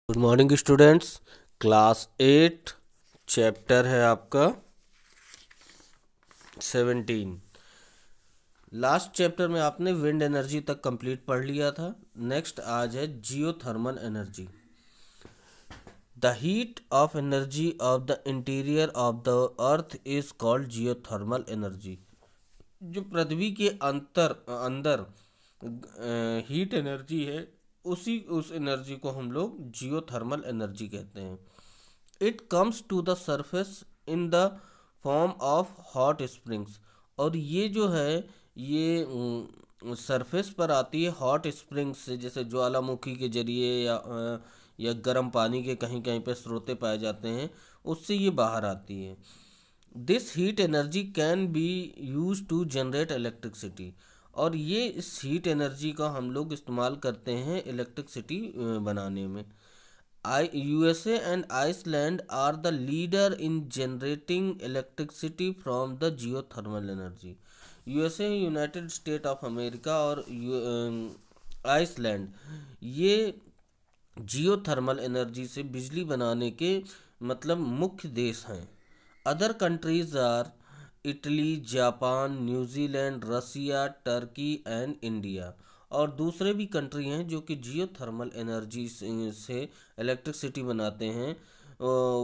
Good morning students. Class 8 chapter है आपका 17। Last chapter में आपने विंड एनर्जी तक कंप्लीट पढ़ लिया था। नेक्स्ट आज है geothermal energy. The heat of energy of the interior of the earth is called geothermal energy. जो पृथ्वी के अंदर हीट एनर्जी है, उस एनर्जी को हम लोग जियोथर्मल एनर्जी कहते हैं। It comes to the surface in the form of hot springs. और ये जो है ये सरफेस पर आती है हॉट स्प्रिंग्स से, जैसे ज्वालामुखी के जरिए या गर्म पानी के कहीं कहीं पे स्रोते पाए जाते हैं, उससे ये बाहर आती है। This heat energy can be use to generate electricity. और ये इस हीट एनर्जी का हम लोग इस्तेमाल करते हैं इलेक्ट्रिसिटी बनाने में। USA and Iceland are the leader in generating electricity from the geothermal energy. USA, United State of America और आइसलैंड ये जियोथर्मल एनर्जी से बिजली बनाने के मतलब मुख्य देश हैं। Other countries are Italy, Japan, New Zealand, Russia, Turkey and India. और दूसरे भी कंट्री हैं जो कि जियोथर्मल एनर्जी से इलेक्ट्रिसिटी बनाते हैं।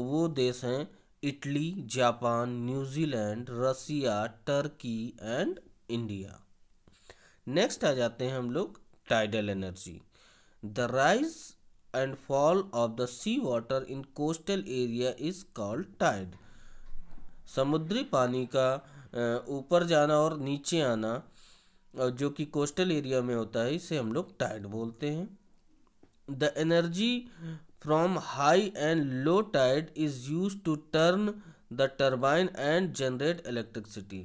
वो देश हैं Italy, Japan, New Zealand, Russia, Turkey and India. Next आ जाते हैं हम लोग tidal energy. The rise and fall of the sea water in coastal area is called tide. समुद्री पानी का ऊपर जाना और नीचे आना जो कि कोस्टल एरिया में होता है, इसे हम लोग टाइड बोलते हैं। The energy from high and low tide is use to turn the turbine and generate electricity.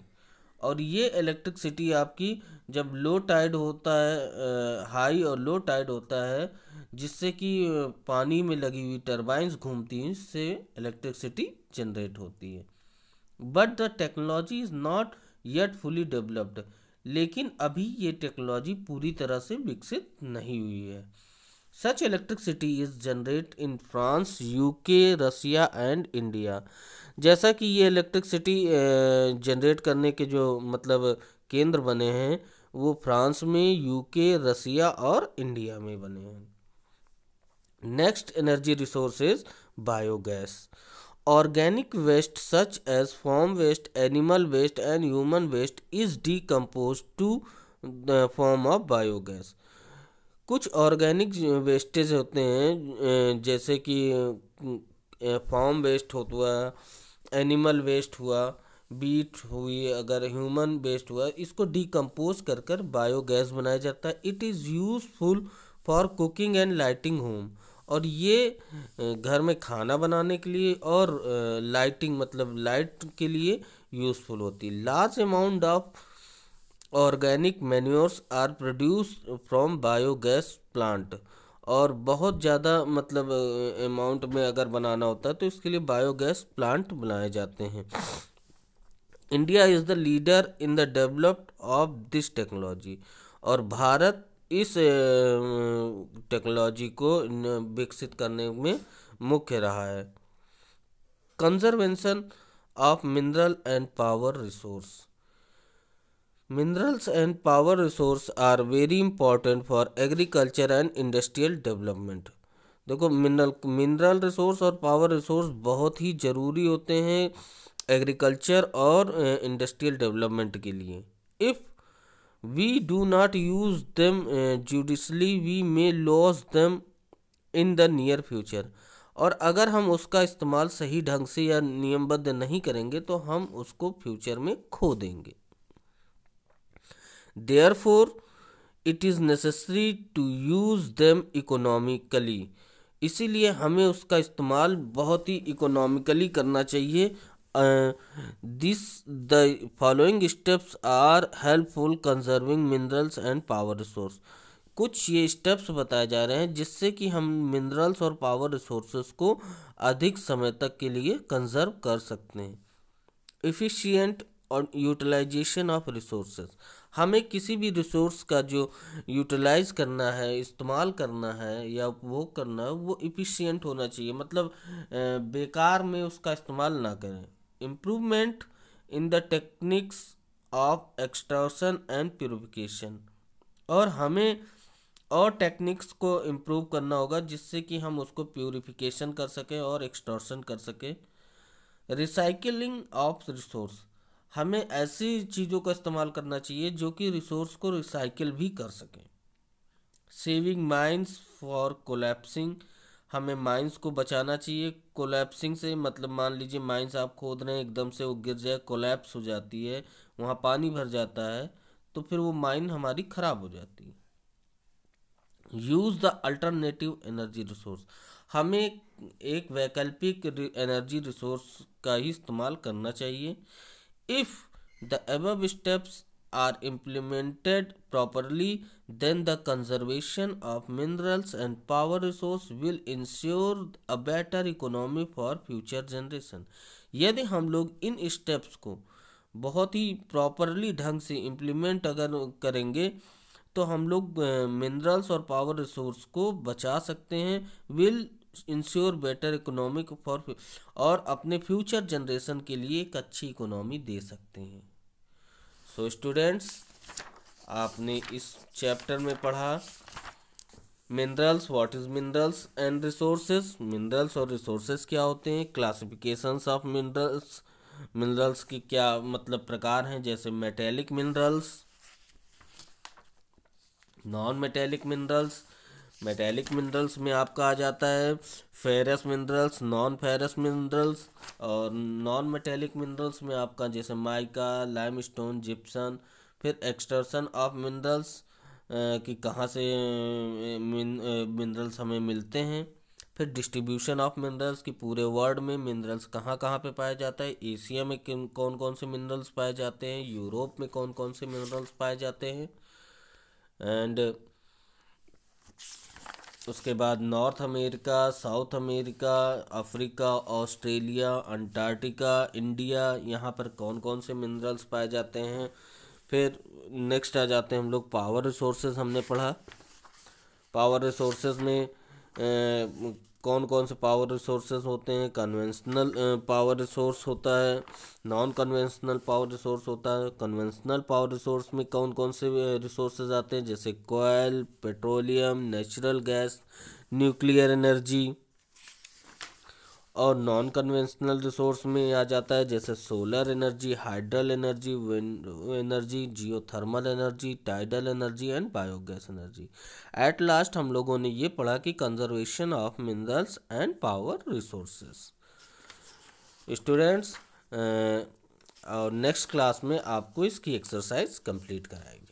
और ये इलेक्ट्रिसिटी आपकी जब लो टाइड होता है, हाई और लो टाइड होता है, जिससे कि पानी में लगी हुई टर्बाइंस घूमती हैं, इससे इलेक्ट्रिसिटी जनरेट होती है। But the technology is not yet fully developed. लेकिन अभी ये टेक्नोलॉजी पूरी तरह से विकसित नहीं हुई है। Such electricity is generate in France, UK, Russia and India. जैसा कि ये इलेक्ट्रिसिटी जनरेट करने के जो मतलब केंद्र बने हैं, वो फ्रांस में, यूके, रसिया और इंडिया में बने हैं। Next energy resources biogas. Organic waste such as farm waste, animal waste and human waste is decomposed to the form of biogas. कुछ ऑर्गेनिक वेस्टेज होते हैं जैसे कि फार्म वेस्ट हुआ, एनिमल वेस्ट हुआ, बीट हुई, अगर ह्यूमन वेस्ट हुआ, इसको डिकम्पोज कर कर बायोगैस बनाया जाता है। It is useful for cooking and lighting home. और ये घर में खाना बनाने के लिए और लाइटिंग मतलब लाइट के लिए यूज़फुल होती है। Large amount of organic manures are produce from biogas plant. और बहुत ज़्यादा मतलब अमाउंट में अगर बनाना होता है तो इसके लिए बायोगैस प्लांट बनाए जाते हैं। India is the leader in the developed of this technology. और भारत इस टेक्नोलॉजी को विकसित करने में मुख्य रहा है। Conservation of mineral and power resource. Minerals and power resource are very important for agriculture and industrial development. देखो, मिनरल रिसोर्स और पावर रिसोर्स बहुत ही ज़रूरी होते हैं एग्रीकल्चर और इंडस्ट्रियल डेवलपमेंट के लिए। If we do not use them judiciously, we may lose them in the near future। और अगर हम उसका इस्तेमाल सही ढंग से या नियमबद्ध नहीं करेंगे तो हम उसको फ्यूचर में खो देंगे। Therefore it is necessary to use them economically। इसीलिए हमें उसका इस्तेमाल बहुत ही इकोनॉमिकली करना चाहिए। The following steps are helpful conserving minerals and power resource. कुछ ये स्टेप्स बताए जा रहे हैं जिससे कि हम मिनरल्स और पावर रिसोर्सेज को अधिक समय तक के लिए कंजर्व कर सकते हैं। एफिशिएंट और यूटिलाइजेशन ऑफ रिसोर्सेज। हमें किसी भी रिसोर्स का जो यूटिलाइज करना है, इस्तेमाल करना है या उपभोग करना है, वो इफ़िशिएंट होना चाहिए, मतलब बेकार में उसका इस्तेमाल ना करें। Improvement in the techniques of extraction and purification, और हमें और टेक्निक्स को इम्प्रूव करना होगा जिससे कि हम उसको प्यूरिफिकेशन कर सकें और एक्सट्रैक्शन कर सकें। रिसाइकलिंग ऑफ रिसोर्स, हमें ऐसी चीज़ों का इस्तेमाल करना चाहिए जो कि रिसोर्स को रिसाइकिल भी कर सकें। सेविंग माइंस फॉर कोलैप्सिंग, हमें माइंस को बचाना चाहिए कोलैप्सिंग से, मतलब मान लीजिए माइंस आप खोद रहे हैं, एकदम से वो गिर जाए, कोलैप्स हो जाती है, वहाँ पानी भर जाता है, तो फिर वो माइन हमारी ख़राब हो जाती है। Use the alternative energy resource, हमें एक वैकल्पिक एनर्जी रिसोर्स का ही इस्तेमाल करना चाहिए। If the above steps are implemented properly then the conservation of minerals and power resource will ensure a better economy for future generation. यदि हम लोग इन स्टेप्स को बहुत ही प्रॉपरली ढंग से इम्प्लीमेंट अगर करेंगे तो हम लोग मिनरल्स और पावर रिसोर्स को बचा सकते हैं, will ensure better economic for, और अपने फ्यूचर जनरेशन के लिए एक अच्छी इकोनॉमी दे सकते हैं। सो स्टूडेंट्स, आपने इस चैप्टर में पढ़ा minerals, what is minerals and resources, minerals और रिसोर्सेज क्या होते हैं, क्लासिफिकेशंस ऑफ मिनरल्स, मिनरल्स की क्या मतलब प्रकार हैं, जैसे metallic minerals, non metallic minerals. Metallic minerals में आपका आ जाता है ferrous minerals, non ferrous minerals, और नॉन मेटेलिक मिनरल्स में आपका जैसे माइका, लाइमस्टोन, जिप्सन। फिर एक्सट्रैक्शन ऑफ मिनरल्स कि कहाँ से मिनरल्स हमें मिलते हैं। फिर डिस्ट्रीब्यूशन ऑफ मिनरल्स की पूरे वर्ल्ड में मिनरल्स कहाँ कहाँ पे पाया जाता है, एशिया में कौन कौन से मिनरल्स पाए जाते हैं, यूरोप में कौन कौन से मिनरल्स पाए जाते हैं, एंड उसके बाद north America, south America, Africa, Australia, Antarctica, India, यहाँ पर कौन कौन से मिनरल्स पाए जाते हैं। फिर नेक्स्ट आ जाते हैं हम लोग पावर रिसोर्सेज, हमने पढ़ा पावर रिसोर्सेज में कौन कौन से पावर रिसोर्सेज होते हैं। कन्वेंशनल पावर रिसोर्स होता है, नॉन कन्वेंशनल पावर रिसोर्स होता है। कन्वेंशनल पावर रिसोर्स में कौन कौन से रिसोर्सेज आते हैं, जैसे कोयल, petroleum, natural gas, nuclear energy. और नॉन कन्वेंशनल रिसोर्स में आ जाता है जैसे solar energy, hydral energy, wind energy, geothermal energy, tidal energy and biogas energy. At last हम लोगों ने ये पढ़ा कि conservation of minerals and power resources. Students, और नेक्स्ट क्लास में आपको इसकी एक्सरसाइज कंप्लीट कराएंगे।